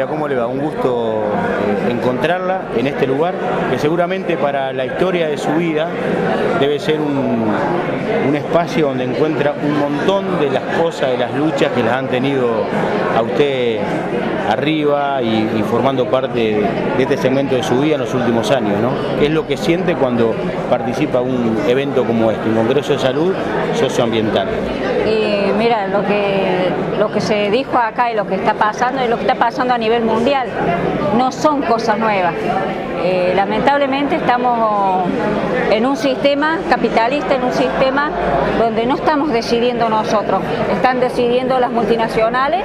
Silvia, ¿cómo le va? Un gusto encontrarla en este lugar, que seguramente para la historia de su vida debe ser un espacio donde encuentra un montón de las cosas, de las luchas que las han tenido a usted arriba y formando parte de este segmento de su vida en los últimos años, ¿no? ¿Qué es lo que siente cuando participa en un evento como este, un congreso de salud socioambiental? Mira, lo que se dijo acá y lo que está pasando es lo que está pasando a nivel mundial. No son cosas nuevas. Lamentablemente estamos en un sistema capitalista, en un sistema donde no estamos decidiendo nosotros, están decidiendo las multinacionales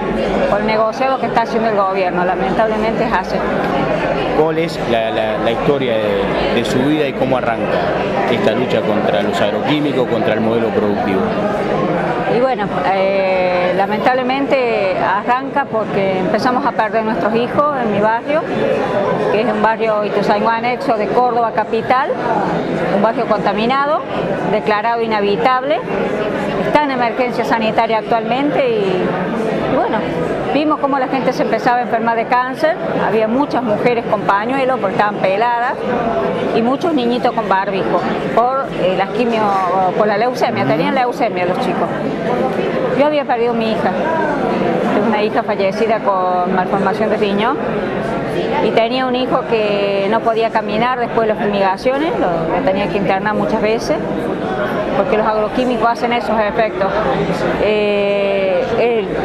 o el negociado que está haciendo el gobierno. Lamentablemente es así. ¿Cuál es la historia de su vida y cómo arranca esta lucha contra los agroquímicos, contra el modelo productivo? Y bueno, lamentablemente arranca porque empezamos a perder nuestros hijos en mi barrio, que es un barrio Ituzaingó anexo de Córdoba capital, un barrio contaminado, declarado inhabitable, está en emergencia sanitaria actualmente y bueno, vimos cómo la gente se empezaba a enfermar de cáncer, había muchas mujeres con pañuelos porque estaban peladas y muchos niñitos con barbijo por las quimio, por la leucemia, tenían leucemia los chicos. Yo había perdido a mi hija, tengo una hija fallecida con malformación de riñón y tenía un hijo que no podía caminar después de las fumigaciones, lo tenía que internar muchas veces porque los agroquímicos hacen esos efectos.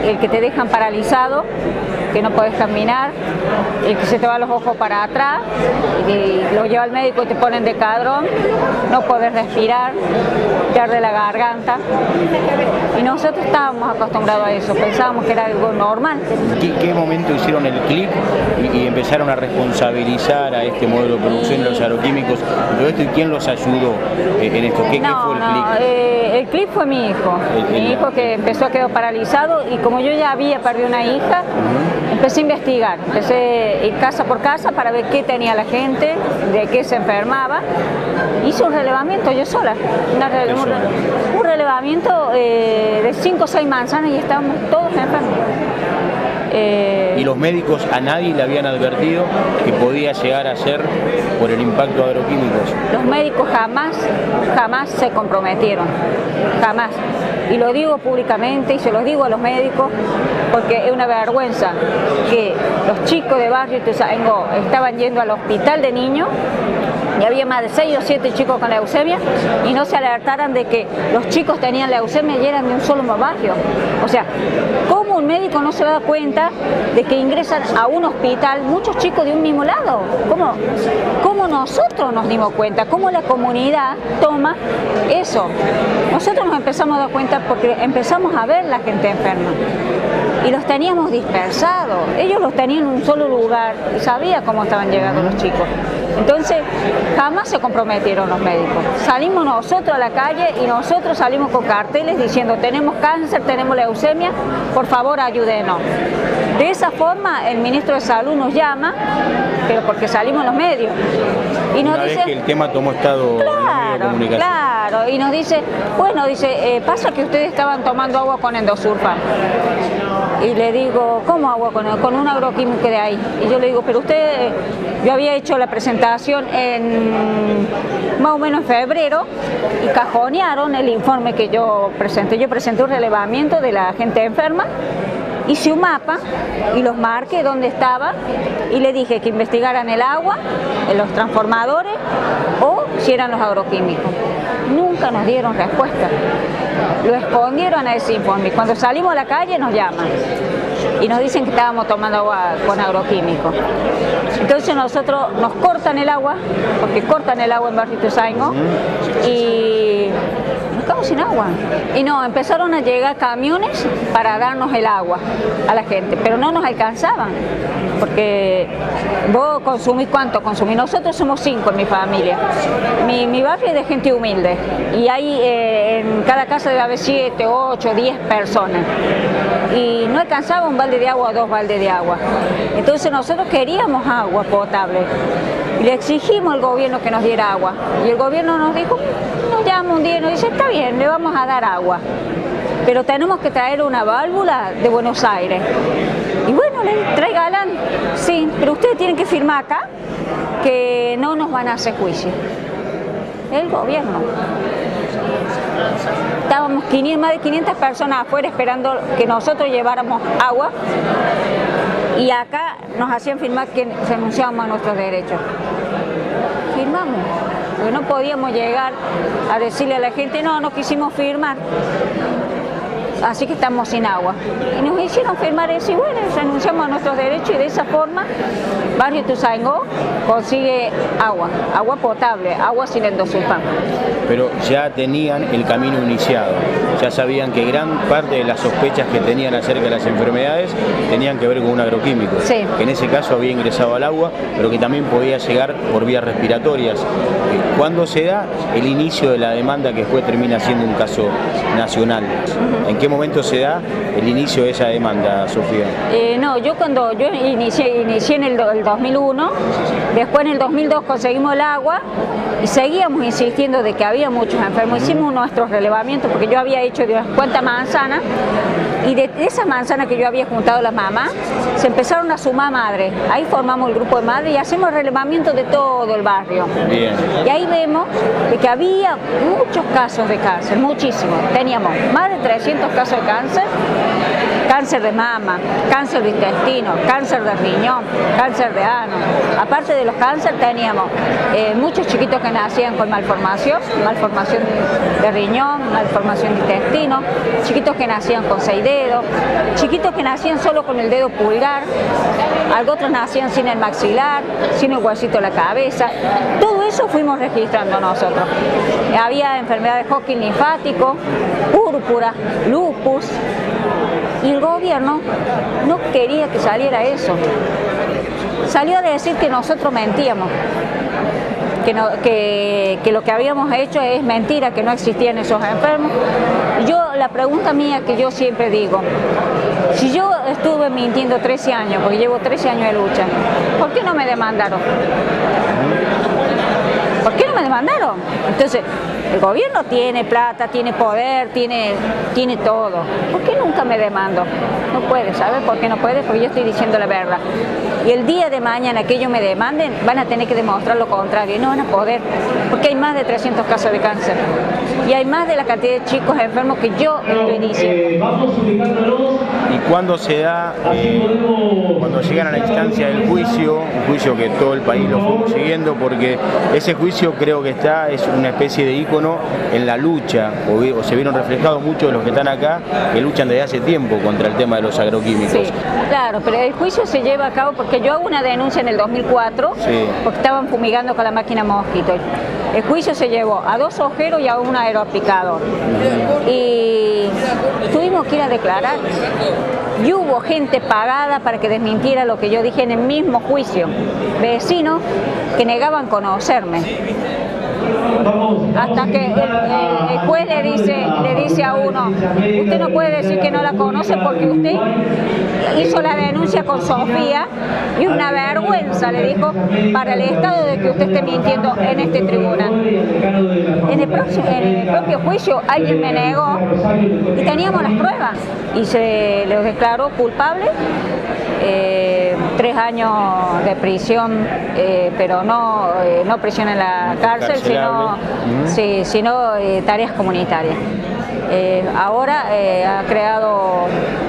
El que te dejan paralizado, que no puedes caminar, el que se te van los ojos para atrás, y lo lleva al médico y te ponen de cadrón, no podés respirar, te arde la garganta. Y nosotros estábamos acostumbrados a eso, pensábamos que era algo normal. ¿En qué momento hicieron el clic y empezaron a responsabilizar a este modelo de producción de los agroquímicos de esto, y quién los ayudó en esto? ¿Qué fue el clic? El clic fue mi hijo, que empezó a quedar paralizado y como yo ya había perdido una hija, empecé a investigar, empecé a ir casa por casa para ver qué tenía la gente, de qué se enfermaba. Hice un relevamiento yo sola, un relevamiento de 5 o 6 manzanas y estábamos todos enfermos. ¿Y los médicos a nadie le habían advertido que podía llegar a ser por el impacto de agroquímicos? Los médicos jamás se comprometieron, jamás. Y lo digo públicamente y se los digo a los médicos porque es una vergüenza que los chicos de barrio Ituzaingó estaban yendo al hospital de niños y había más de 6 o 7 chicos con leucemia y no se alertaran de que los chicos tenían leucemia y eran de un solo barrio. O sea, ¿cómo un médico no se da cuenta de que ingresan a un hospital muchos chicos de un mismo lado? ¿Cómo nosotros nos dimos cuenta? ¿Cómo la comunidad toma eso? Nosotros nos empezamos a dar cuenta porque empezamos a ver la gente enferma y los teníamos dispersados. Ellos los tenían en un solo lugar y sabía cómo estaban llegando los chicos. Entonces, jamás se comprometieron los médicos. Salimos nosotros a la calle y nosotros salimos con carteles diciendo tenemos cáncer, tenemos leucemia, por favor ayúdenos. De esa forma el ministro de Salud nos llama, pero porque salimos en los medios. Y nos dice, vez que el tema tomó estado en los medios de comunicación. Claro, y nos dice, bueno, pasa que ustedes estaban tomando agua con endosulfán. Y le digo, ¿cómo agua con un agroquímico de ahí? Y yo le digo, pero usted, yo había hecho la presentación en más o menos en febrero y cajonearon el informe que yo presenté. Yo presenté un relevamiento de la gente enferma, hice un mapa y los marqué dónde estaba y le dije que investigaran el agua, los transformadores o si eran los agroquímicos. Nunca nos dieron respuesta. Lo escondieron a ese informe. Cuando salimos a la calle nos llaman y nos dicen que estábamos tomando agua con agroquímicos. Entonces nosotros nos cortan el agua, porque cortan el agua en Barrio Ituzaingó y nos quedamos sin agua. Y no, empezaron a llegar camiones para darnos el agua a la gente, pero no nos alcanzaban, porque vos consumís, ¿cuánto consumís? Nosotros somos 5 en mi familia. Mi barrio es de gente humilde y hay en cada casa debe haber 7, 8, 10 personas. Y no alcanzaba un balde de agua o 2 baldes de agua. Entonces nosotros queríamos agua potable. Y le exigimos al gobierno que nos diera agua. Y el gobierno nos dijo, nos llama un día y nos dice, está bien, le vamos a dar agua. Pero tenemos que traer una válvula de Buenos Aires. Y bueno, le tráigalan, sí, pero ustedes tienen que firmar acá que no nos van a hacer juicio. El gobierno. Estábamos más de 500 personas afuera esperando que nosotros lleváramos agua y acá nos hacían firmar que renunciábamos a nuestros derechos. Firmamos, porque no podíamos llegar a decirle a la gente, no quisimos firmar, así que estamos sin agua. Y nos hicieron firmar eso y bueno, renunciamos a nuestros derechos y de esa forma Barrio Ituzaingó consigue agua potable, agua sin endosulfán. Pero ya tenían el camino iniciado, ya sabían que gran parte de las sospechas que tenían acerca de las enfermedades tenían que ver con un agroquímico, sí, que en ese caso había ingresado al agua, pero que también podía llegar por vías respiratorias. ¿Cuándo se da el inicio de la demanda que después termina siendo un caso nacional? ¿En qué momento se da el inicio de esa demanda, Sofía? No, yo inicié en el 2001, después en el 2002 conseguimos el agua y seguíamos insistiendo de que había muchos enfermos. Hicimos nuestros relevamientos porque yo había hecho de unas cuantas manzanas y de esas manzanas que yo había juntado las mamás, se empezaron a sumar madres. Ahí formamos el grupo de madres y hacemos relevamiento de todo el barrio. Bien. Y ahí vemos de que había muchos casos de cáncer, muchísimos. Teníamos más de 300 casos de cáncer, cáncer de mama, cáncer de intestino, cáncer de riñón, cáncer de ano. Aparte de los cánceres teníamos muchos chiquitos que nacían con malformación de riñón, malformación de intestino, chiquitos que nacían con 6 dedos, chiquitos que nacían solo con el dedo pulgar, otros nacían sin el maxilar, sin el huesito de la cabeza. Todo eso fuimos registrando nosotros. Había enfermedades de Hodgkin linfático, púrpura, lupus, y el gobierno no quería que saliera eso. Salió a decir que nosotros mentíamos, que lo que habíamos hecho es mentira, que no existían esos enfermos. La pregunta mía que yo siempre digo, si yo estuve mintiendo 13 años, porque llevo 13 años de lucha, ¿por qué no me demandaron? ¿Por qué no me demandaron? Entonces, el gobierno tiene plata, tiene poder, tiene todo. ¿Por qué nunca me demando? No puede, ¿sabes por qué no puede? Porque yo estoy diciendo la verdad. Y el día de mañana que ellos me demanden, van a tener que demostrar lo contrario y no van a poder, porque hay más de 300 casos de cáncer. Y hay más de la cantidad de chicos enfermos que yo estoy diciendo. ¿Y cuándo se da, cuando llegan a la instancia del juicio, un juicio que todo el país lo fuimos siguiendo, porque ese juicio creo que es una especie de ícono en la lucha, o se vieron reflejados muchos de los que están acá, que luchan desde hace tiempo contra el tema de los agroquímicos? Sí, claro, pero el juicio se lleva a cabo porque yo hago una denuncia en el 2004, sí, porque estaban fumigando con la máquina mosquito. El juicio se llevó a 2 ojeros y a un aeroaplicador. Y tuvimos que ir a declarar. Y hubo gente pagada para que desmintiera lo que yo dije en el mismo juicio. Vecinos que negaban conocerme. Hasta que el juez le dice a uno, usted no puede decir que no la conoce porque usted hizo la denuncia con Sofía y una vergüenza, le dijo, para el Estado de que usted esté mintiendo en este tribunal. En el propio juicio alguien me negó y teníamos las pruebas y se le declaró culpable. 3 años de prisión, pero no prisión en la cárcel, sino tareas comunitarias. Ahora ha creado,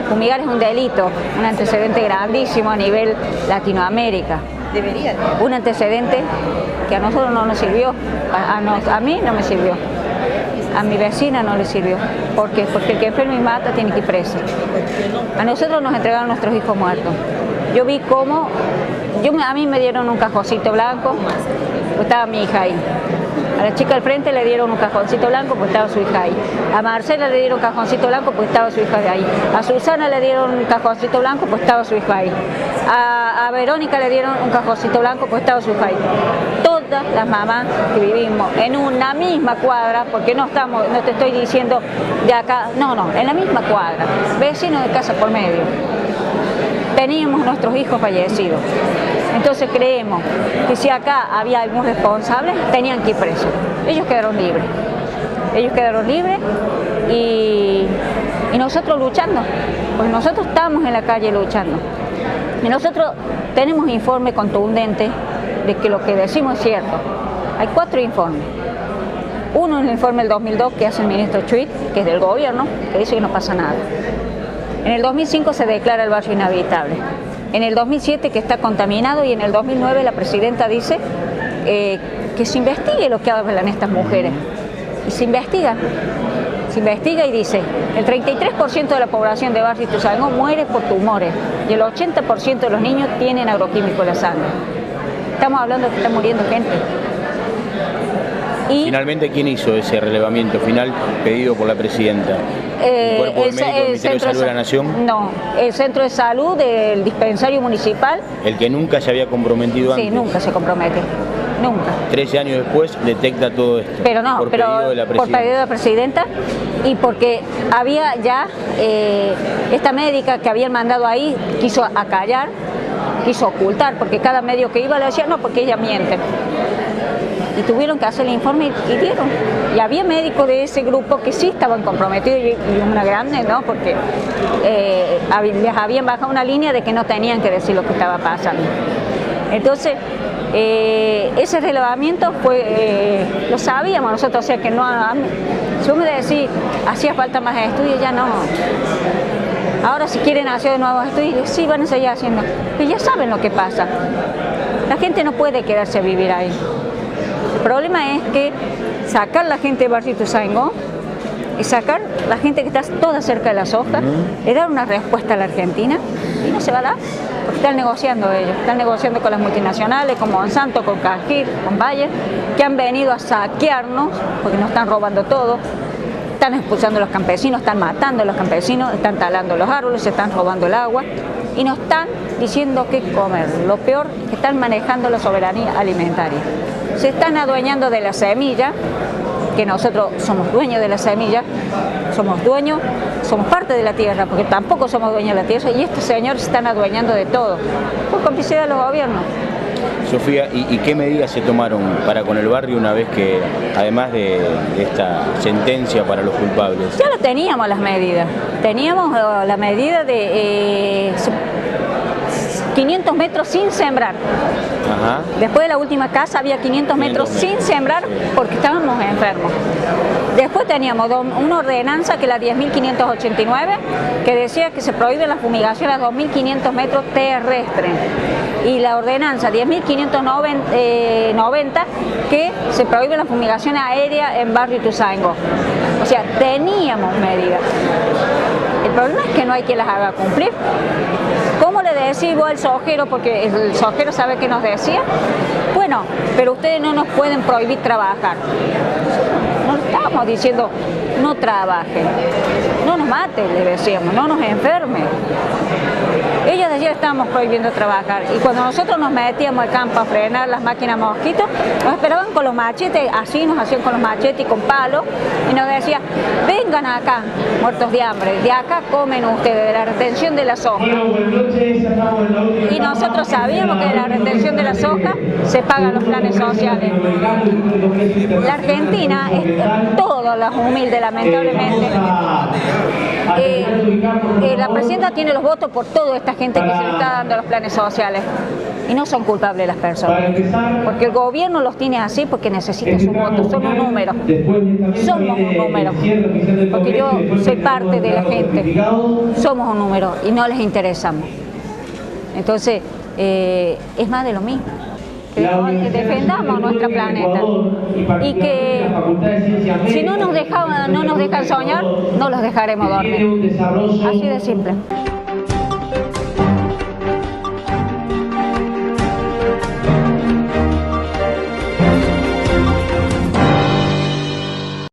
fumigar es un delito, un antecedente grandísimo a nivel Latinoamérica. Debería. Un antecedente que a nosotros no nos sirvió, a mí no me sirvió. A mi vecina no le sirvió. ¿Por qué? Porque el que enferma y mata tiene que ir preso. A nosotros nos entregaron nuestros hijos muertos. Yo vi cómo, a mí me dieron un cajoncito blanco, pues estaba mi hija ahí. A la chica al frente le dieron un cajoncito blanco, pues estaba su hija ahí. A Marcela le dieron un cajoncito blanco, pues estaba su hija de ahí. A Susana le dieron un cajoncito blanco, pues estaba su hija ahí. A Verónica le dieron un cajoncito blanco, pues estaba su hija ahí. Todas las mamás que vivimos en una misma cuadra, porque no te estoy diciendo de acá, no, en la misma cuadra, vecinos de casa por medio. Teníamos nuestros hijos fallecidos. Entonces creemos que si acá había algún responsable, tenían que ir presos. Ellos quedaron libres. Y nosotros luchando, pues nosotros estamos en la calle luchando. Y nosotros tenemos informes contundentes de que lo que decimos es cierto. Hay 4 informes. Uno es el informe del 2002 que hace el ministro Chuit, que es del gobierno, que dice que no pasa nada. En el 2005 se declara el barrio inhabitable. En el 2007 que está contaminado y en el 2009 la presidenta dice que se investigue lo que hablan estas mujeres. Y se investiga y dice, el 33% de la población de Barrio Ituzaingó muere por tumores y el 80% de los niños tienen agroquímicos en la sangre. Estamos hablando de que está muriendo gente. Y finalmente, ¿quién hizo ese relevamiento final pedido por la presidenta? ¿El Cuerpo Médico del Ministerio de Salud de la Nación? No, el Centro de Salud del Dispensario Municipal. ¿El que nunca se había comprometido antes? Sí, nunca se compromete, nunca. 13 años después detecta todo esto. Pero no, por pedido de la presidenta y porque había ya esta médica que habían mandado ahí, quiso acallar, quiso ocultar, porque cada medio que iba le decía, no, porque ella miente. Y tuvieron que hacer el informe y dieron. Y había médicos de ese grupo que sí estaban comprometidos y una grande, ¿no? Porque les habían bajado una línea de que no tenían que decir lo que estaba pasando. Entonces, ese relevamiento fue, lo sabíamos nosotros, o sea que no, si uno me decía, hacía falta más estudios, ya no. Ahora si quieren hacer nuevos estudios, sí van a seguir haciendo, pero ya saben lo que pasa. La gente no puede quedarse a vivir ahí. El problema es que sacar la gente de Barrio Ituzaingó y sacar la gente que está toda cerca de la soja, le dar una respuesta a la Argentina y no se va a dar, porque están negociando ellos, están negociando con las multinacionales, con Monsanto, con Cargill, con Bayer, que han venido a saquearnos, porque nos están robando todo, están expulsando a los campesinos, están matando a los campesinos, están talando los árboles, se están robando el agua y nos están diciendo qué comer. Lo peor es que están manejando la soberanía alimentaria. Se están adueñando de la semilla, que nosotros somos dueños de la semilla, somos dueños, somos parte de la tierra, porque tampoco somos dueños de la tierra, y estos señores se están adueñando de todo, por complicidad de los gobiernos. Sofía, ¿y qué medidas se tomaron para con el barrio una vez que, además de esta sentencia para los culpables? Ya lo teníamos las medidas, teníamos la medida de 500 metros sin sembrar. Ajá. Después de la última casa había 500 metros sin sembrar porque estábamos enfermos. Después teníamos una ordenanza que es la 10.589 que decía que se prohíbe la fumigación a 2.500 metros terrestres. Y la ordenanza 10.590 que se prohíbe la fumigación aérea en Barrio Ituzaingó. O sea, teníamos medidas. El problema es que no hay quien las haga cumplir. ¿Cómo le decís vos al sojero? Porque el sojero sabe qué nos decía. Bueno, pero ustedes no nos pueden prohibir trabajar. No estamos diciendo no trabajen, no nos maten, le decíamos, no nos enfermen. Ellos decían que estábamos prohibiendo trabajar y cuando nosotros nos metíamos al campo a frenar las máquinas mosquitos, nos esperaban con los machetes, así nos hacían con los machetes y con palos y nos decían, vengan acá, muertos de hambre, de acá comen ustedes, de la retención de la soja. Y nosotros sabíamos que de la retención de la soja se pagan los planes sociales. La Argentina, todos los humildes lamentablemente, la presidenta tiene los votos por toda esta gente que se le está dando los planes sociales y no son culpables las personas, porque el gobierno los tiene así porque necesita sus votos, son un número, somos un número, porque yo soy parte de la gente, somos un número y no les interesamos. Entonces, es más de lo mismo. Que defendamos nuestro planeta y que si no nos dejan soñar, no los dejaremos dormir. Así de simple.